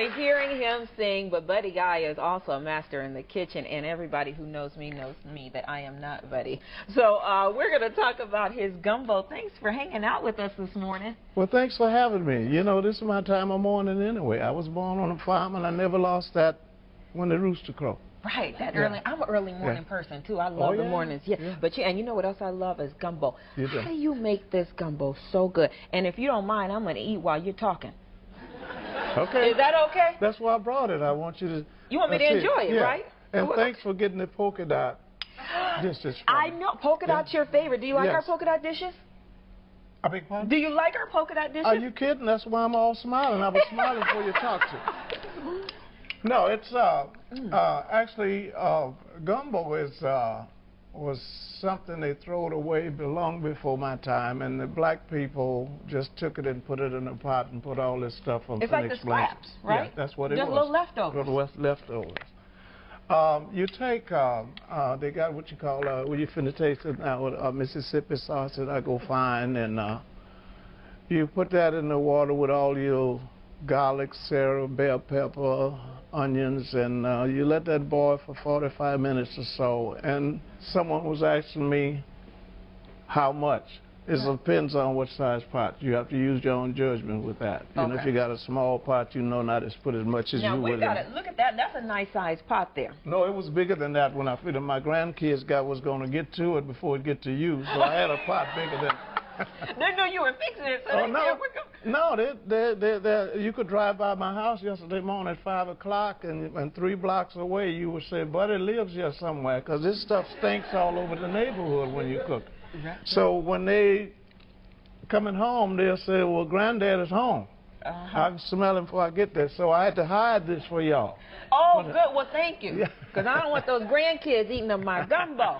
to hearing him sing, but Buddy Guy is also a master in the kitchen, and everybody who knows me that I am not Buddy. So we're going to talk about his gumbo. Thanks for hanging out with us this morning. Well, thanks for having me. You know, this is my time of morning anyway. I was born on a farm, and I never lost that when the rooster crowed. Right, that early. I'm an early morning person too. I love the mornings. Yeah. But and you know what else I love is gumbo. You do. How do you make this gumbo so good? And if you don't mind, I'm going to eat while you're talking. Okay. Is that okay? That's why I brought it. I want you to. You want me to enjoy it, right? And thanks for getting the polka dot dishes. I know polka dot's your favorite. Do you like our polka dot dishes? I beg pardon? Do you like our polka dot dishes? Are you kidding? That's why I'm all smiling. I was smiling before you talked to. No, it's actually gumbo is was something they throwed away long before my time, and the black people just took it and put it in a pot and put all this stuff on. It's like the scraps, right? Yeah, that's what it was. Just little leftovers. Little leftovers. You take they got what you call when you finna taste it now, Mississippi sauce that I go find, and you put that in the water with all your garlic, syrup, bell pepper, onions, and you let that boil for 45 minutes or so. And someone was asking me how much. It depends on what size pot. You have to use your own judgment with that. You know, if you got a small pot, you know not to put as much as you would. Now, look at that. That's a nice size pot there. No, it was bigger than that when I figured my grandkids was going to get to it before it get to you. So I had a pot bigger than They knew you were fixing it, so you could drive by my house yesterday morning at 5 o'clock, and 3 blocks away you would say, Buddy lives here somewhere, because this stuff stinks all over the neighborhood when you cook. Right. So when they coming home, they'll say, well, Granddad is home. I can smell him before I get there, so I had to hide this for y'all. Oh, good. Well, thank you, because I don't want those grandkids eating up my gumbo.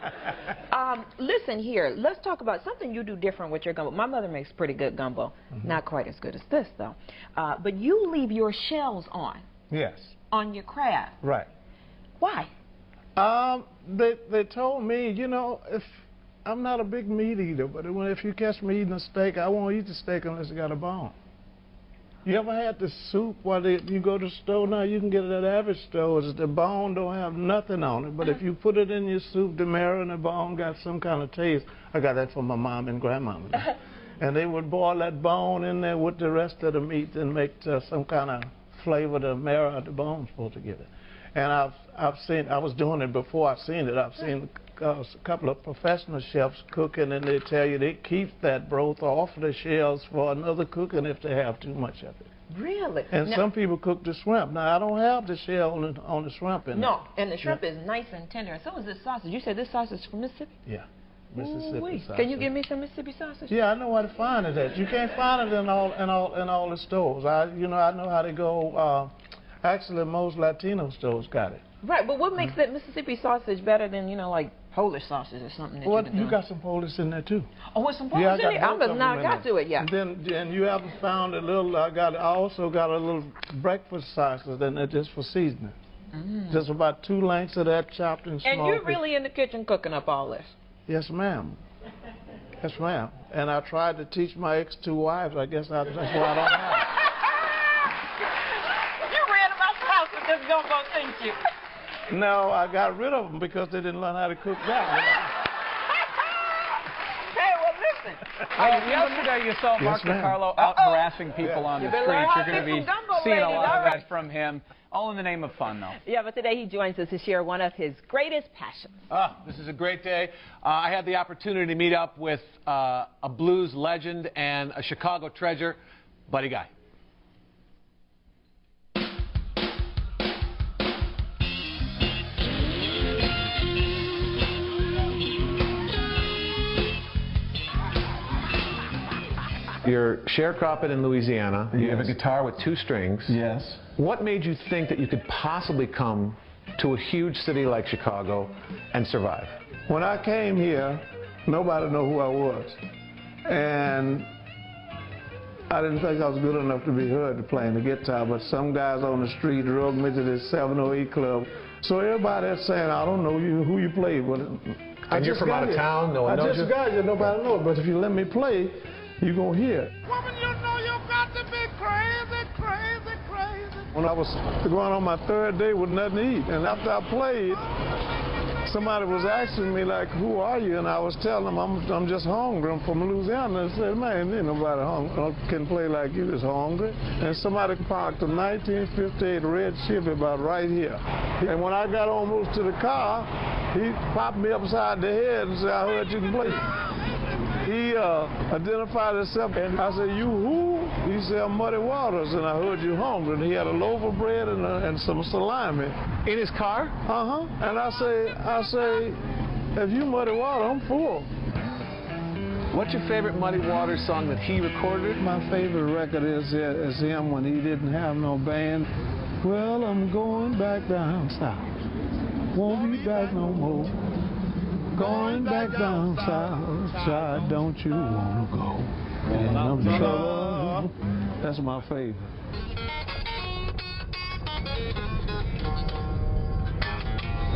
Listen here. Let's talk about something you do different with your gumbo. My mother makes pretty good gumbo. Not quite as good as this, though. But you leave your shells on. Yes. On your crab. Right. Why? They told me, you know, if I'm not a big meat eater, but if you catch me eating a steak, I won't eat the steak unless it got a bone. You ever had the soup while you go to the store now? You can get it at average stores. The bone don't have nothing on it, but if you put it in your soup, the marrow and the bone got some kind of taste. I got that from my mom and grandmama. And they would boil that bone in there with the rest of the meat and make some kind of flavor the marrow of the bone's supposed to give it. And I've seen, I was doing it before I've seen it. I've seen a couple of professional chefs cooking, and they tell you they keep that broth off the shells for another cooking if they have too much of it. Really? And some people cook the shrimp. Now, I don't have the shell on the shrimp in No, and the shrimp is nice and tender. And so is this sausage. You said this sausage is from Mississippi? Yeah, Mississippi sausage. Can you give me some Mississippi sausage? Yeah, I know where to find it at. You can't find it in all the stores. I know how to go. Actually, most Latino stores got it. Right, but what makes that Mississippi sausage better than, you know, like Polish sausage or something? That you got some Polish in there too. Oh, with some Polish in there? I must not got to it yet. And you haven't found a little. I also got a little breakfast sausage in there just for seasoning. Just about 2 lengths of that chopped and small. And you're really in the kitchen cooking up all this? Yes, ma'am. Yes, ma'am. And I tried to teach my ex-2 wives. I guess that's why I don't have it. This gumbo, thank you. No, I got rid of them because they didn't learn how to cook that. Hey, well, listen. Yesterday you saw Mark DiCarlo out harassing people on the streets. You're going to be seeing a lot of that from him, all in the name of fun, though. Yeah, but today he joins us to share one of his greatest passions. This is a great day. I had the opportunity to meet up with a blues legend and a Chicago treasure, Buddy Guy. You're sharecropping in Louisiana. You have a guitar with 2 strings. Yes. What made you think that you could possibly come to a huge city like Chicago and survive? When I came here, nobody knew who I was. And I didn't think I was good enough to be heard playing the guitar, but some guys on the street drug me to this 708 club. So everybody's saying, I don't know who you play with. And you're from out of town? No one knows you? I just got you, nobody knows. But if you let me play, you're going to hear it. Woman, you know you got to be crazy, crazy, crazy, When I was going on my third day with nothing to eat, and after I played, somebody was asking me, like, who are you? And I was telling them, I'm just hungry. I'm from Louisiana. And I said, man, ain't nobody hungry can play like you that's hungry. And somebody parked a 1958 red Chevy about right here. And when I got almost to the car, he popped me upside the head and said, I heard you can play. He identified himself, and I said, you who? He said, I'm Muddy Waters, and I heard you hungry. And he had a loaf of bread and some salami. In his car? Uh-huh. And I say, if you Muddy Waters, I'm full. What's your favorite Muddy Waters song that he recorded? My favorite record is him when he didn't have no band. Well, I'm going back down south. Won't be back no more. Going back down south, child, don't you wanna go? And I'm trouble. That's my favorite.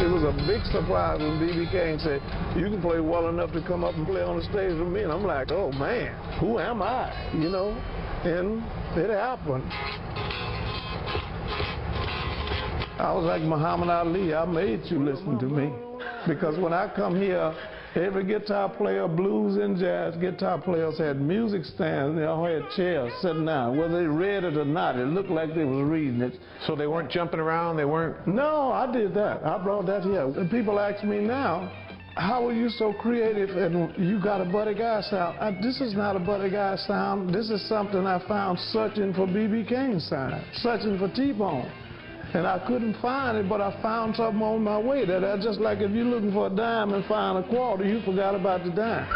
It was a big surprise when B.B. King said, you can play well enough to come up and play on the stage with me. And I'm like, oh man, who am I? You know? And it happened. I was like Muhammad Ali, I made you listen to me. Because when I come here, every guitar player, blues and jazz guitar players had music stands. They all had chairs sitting down. Whether they read it or not, it looked like they was reading it. So they weren't jumping around, they weren't? No, I did that. I brought that here. And people ask me now, how are you so creative and you got a Buddy Guy sound? This is not a Buddy Guy sound. This is something I found searching for B.B. King's sound, searching for T-Bone. And I couldn't find it, but I found something on my way. That's just like if you're looking for a dime and find a quarter, you forgot about the dime.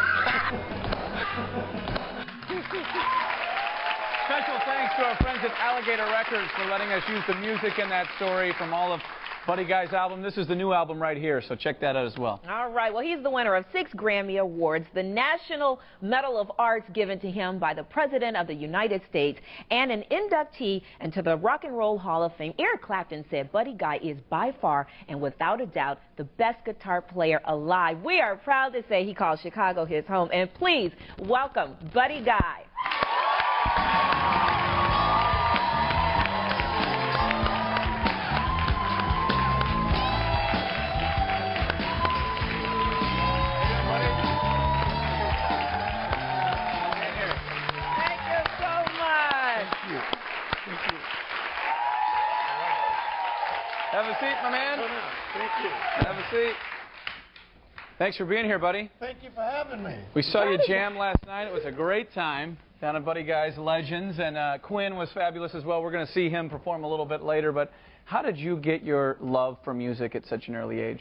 Special thanks to our friends at Alligator Records for letting us use the music in that story from all of Buddy Guy's album. This is the new album right here, so check that out as well. All right. Well, he's the winner of 6 Grammy Awards, the National Medal of Arts given to him by the President of the United States, and an inductee into the Rock and Roll Hall of Fame. Eric Clapton said Buddy Guy is by far and without a doubt the best guitar player alive. We are proud to say he calls Chicago his home. And please welcome Buddy Guy. Have a seat, my man. Thank you. Have a seat. Thanks for being here, buddy. Thank you for having me. We saw you jam last night. It was a great time down at Buddy Guy's Legends, and Quinn was fabulous as well. We're going to see him perform a little bit later, but how did you get your love for music at such an early age?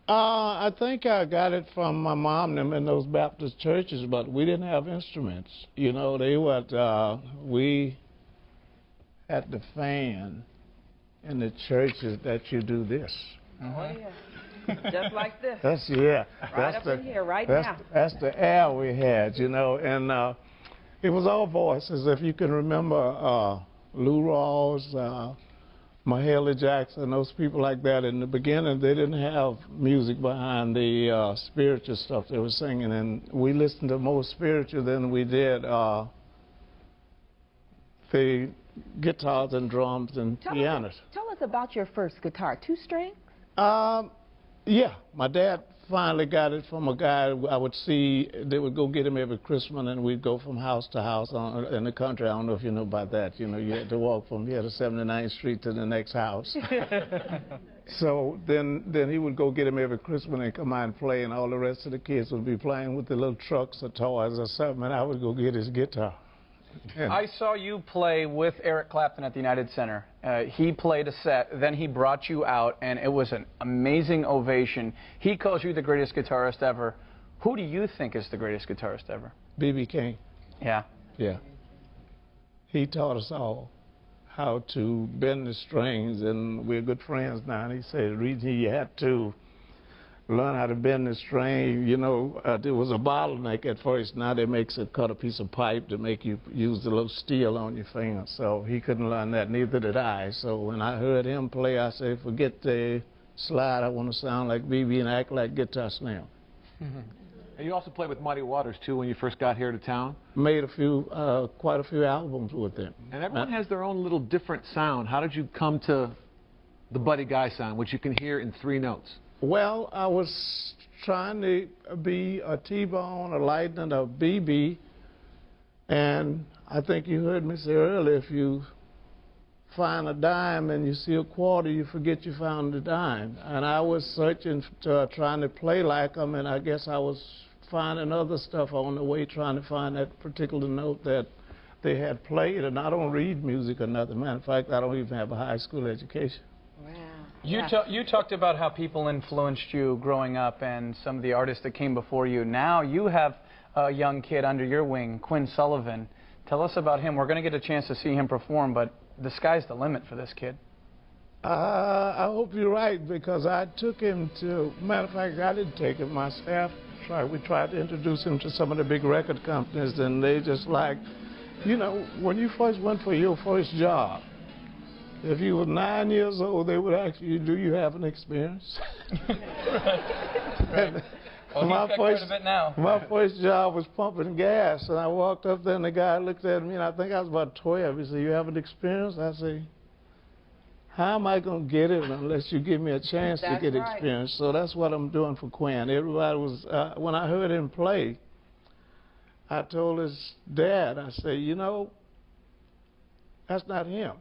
I think I got it from my mom and them in those Baptist churches, but we didn't have instruments. You know, we had the fan in the churches that you do this. Oh, yeah. Just like this. That's Right up in here, right now. That's the air we had, you know, and it was all voices. If you can remember Lou Rawls, Mahalia Jackson, those people like that. In the beginning, they didn't have music behind the spiritual stuff they were singing, and we listened to more spiritual than we did the guitars and drums and pianos. Tell us about your first guitar. 2-string? Yeah, my dad finally got it from a guy I would see. They would go get him every Christmas, and we'd go from house to house in the country. I don't know if you know about that. You know, you had to walk from here to 79th Street to the next house. So then he would go get him every Christmas and come out and play, and all the rest of the kids would be playing with the little trucks or toys or something, and I would go get his guitar. Yeah. I saw you play with Eric Clapton at the United Center. He played a set, then he brought you out, and it was an amazing ovation. He calls you the greatest guitarist ever. Who do you think is the greatest guitarist ever? B.B. King. Yeah. Yeah. He taught us all how to bend the strings, and we're good friends now. And he said the reason he had to learn how to bend the string, you know, there was a bottleneck at first. Now they cut a piece of pipe to make you use the little steel on your finger. So he couldn't learn that, neither did I. So when I heard him play, I said, forget the slide. I want to sound like B.B. and act like Guitar Slam. And you also played with Muddy Waters, too, when you first got here to town. Made a few, quite a few albums with them. And everyone has their own little different sound. How did you come to the Buddy Guy sound, which you can hear in 3 notes? Well, I was trying to be a T-Bone, a Lightning, a B.B. And I think you heard me say earlier, if you find a dime and you see a quarter, you forget you found the dime. And I was searching, trying to play like them, and I guess I was finding other stuff on the way, trying to find that particular note that they had played. And I don't read music or nothing. Matter of fact, I don't even have a high school education. Wow. You talked about how people influenced you growing up and some of the artists that came before you. Now you have a young kid under your wing, Quinn Sullivan. Tell us about him. We're going to get a chance to see him perform, but the sky's the limit for this kid. I hope you're right, because I took him to, matter of fact, I didn't take him, my staff tried. We tried to introduce him to some of the big record companies, and they just like, you know, when you first went for your first job, if you were 9 years old, they would ask you, do you have an experience? Well, my first job was pumping gas, and I walked up there, and the guy looked at me, and I think I was about 12. He said, you have an experience? I said, how am I going to get it unless you give me a chance to get experience? So that's what I'm doing for Quinn. Everybody was, when I heard him play, I told his dad, I said, you know, that's not him.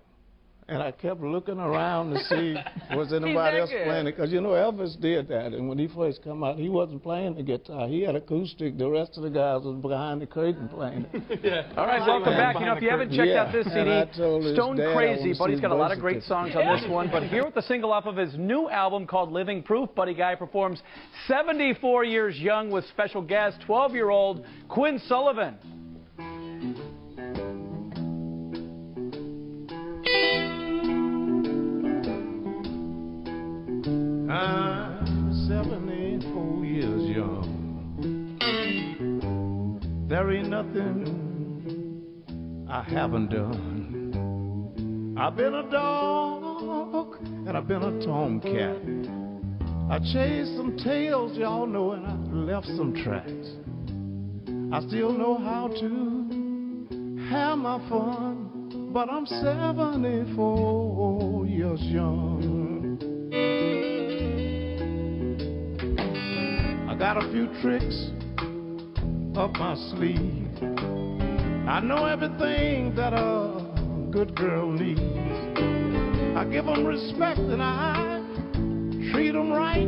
And I kept looking around to see was anybody else playing it. Because, you know, Elvis did that. And when he first come out, he wasn't playing the guitar. He had acoustic. The rest of the guys was behind the curtain playing it. Yeah. All right, welcome back. You know, if you haven't checked out this CD, Stone Crazy, Buddy's got a lot of great songs on this one. But here with the single off of his new album called Living Proof, Buddy Guy performs 74 years young with special guest, 12-year-old Quinn Sullivan. I'm 74 years young. There ain't nothing I haven't done. I've been a dog and I've been a tomcat. I chased some tails, y'all know, and I left some tracks. I still know how to have my fun, but I'm 74 years young. I got a few tricks up my sleeve. I know everything that a good girl needs. I give them respect and I treat them right.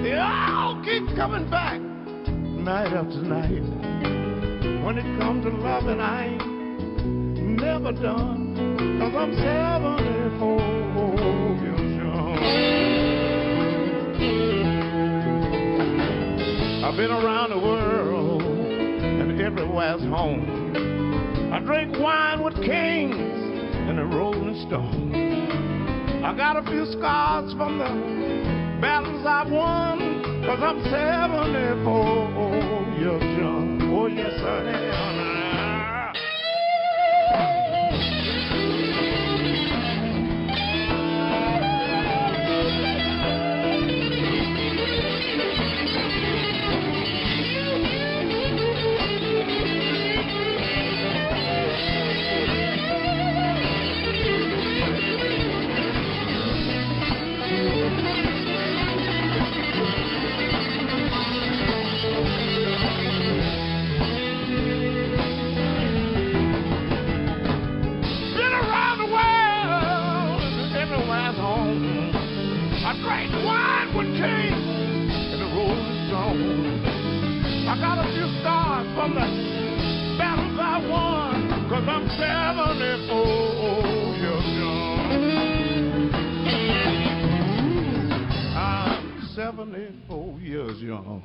They all keep coming back night after night. When it comes to loving, I ain't never done, 'cause I'm 74 years young. I've been around the world, and everywhere's home. I drink wine with kings and the Rolling Stones. I got a few scars from the battles I've won, 'cause I'm 74 years young. Oh, yes, I am. I got a few scars from the battles I won, 'cause I'm 74 years young. I'm 74 years young,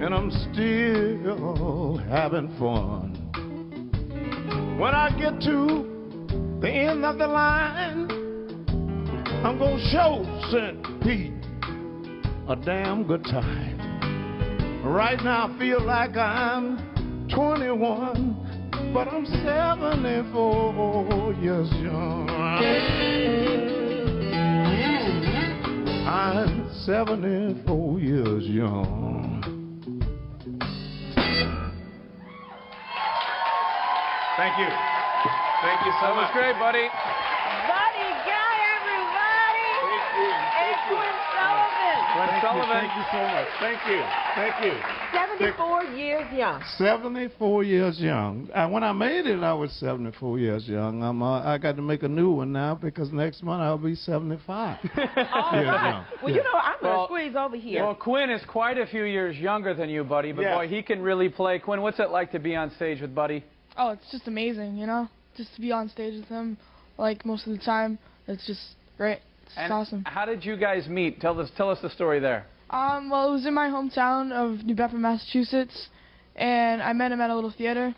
and I'm still having fun. When I get to the end of the line, I'm gonna show St. Pete a damn good time. Right now I feel like I'm 21, but I'm 74 years young. I'm 74 years young. Thank you. Thank you so much. That was great, buddy. Buddy Guy, everybody. Thank you. And Quinn Sullivan. Quinn Sullivan. Thank you so much. Thank you. Thank you. 74 years young. 74 years young. When I made it, I was 74 years young. I got to make a new one now because next month I'll be 75 years young. Well, you know, I'm going to squeeze over here. Well, Quinn is quite a few years younger than you, buddy, but boy, he can really play. Quinn, what's it like to be on stage with Buddy? Oh, it's just amazing, you know? Just to be on stage with him, like, most of the time. It's just great. It's just awesome. How did you guys meet? Tell us the story there. Well, it was in my hometown of New Bedford, Massachusetts, and I met him at a little theater,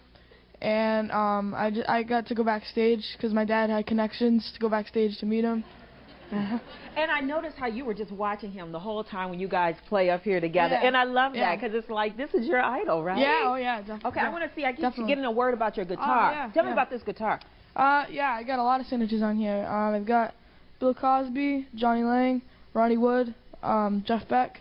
and I got to go backstage because my dad had connections to go backstage to meet him. And I noticed how you were just watching him the whole time when you guys play up here together. Yeah. And I love that because it's like, this is your idol, right? Yeah, oh yeah, definitely. Okay, I want to see, I keep getting a word about your guitar. Tell me about this guitar. Yeah, I got a lot of signatures on here. I've got Bill Cosby, Johnny Lang, Ronnie Wood, Jeff Beck,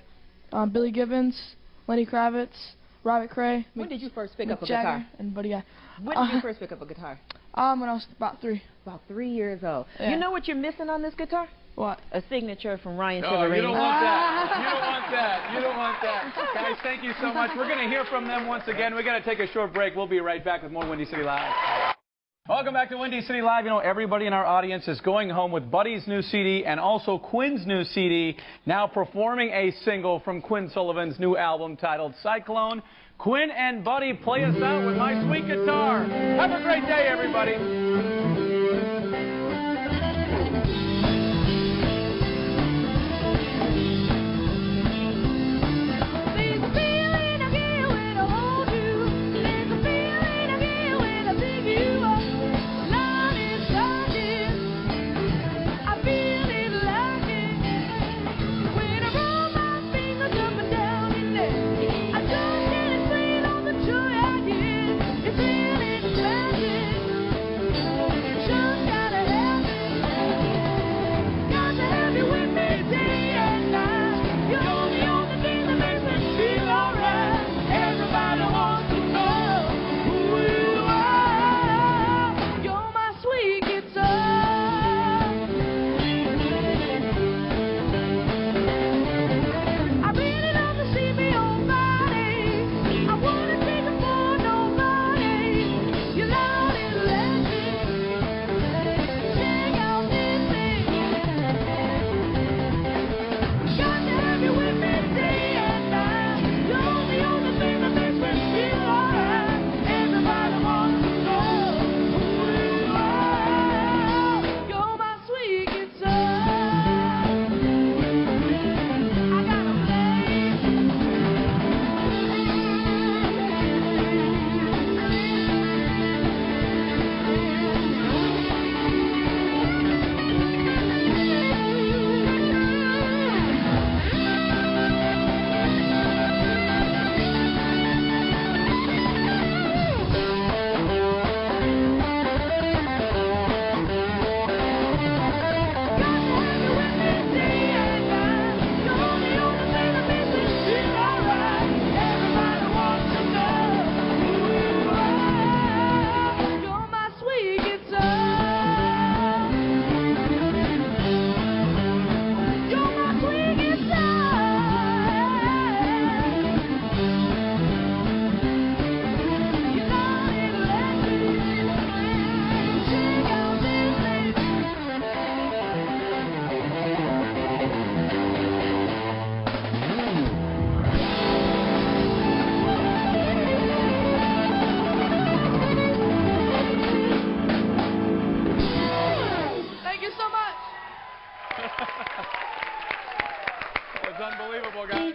Billy Gibbons, Lenny Kravitz, Robert Cray. When did you first pick up a Jagger, guitar? And Buddy Guy. When did you first pick up a guitar? When I was about 3. About 3 years old. Yeah. You know what you're missing on this guitar? What? A signature from Ryan No, Severino. you don't want that. You don't want that. You don't want that. Guys, thank you so much. We're going to hear from them once again. We're going to take a short break. We'll be right back with more Windy City Live. Welcome back to Windy City Live. You know, everybody in our audience is going home with Buddy's new CD and also Quinn's new CD, now performing a single from Quinn Sullivan's new album titled Cyclone. Quinn and Buddy, play us out with My Sweet Guitar. Have a great day, everybody. Unbelievable, guys.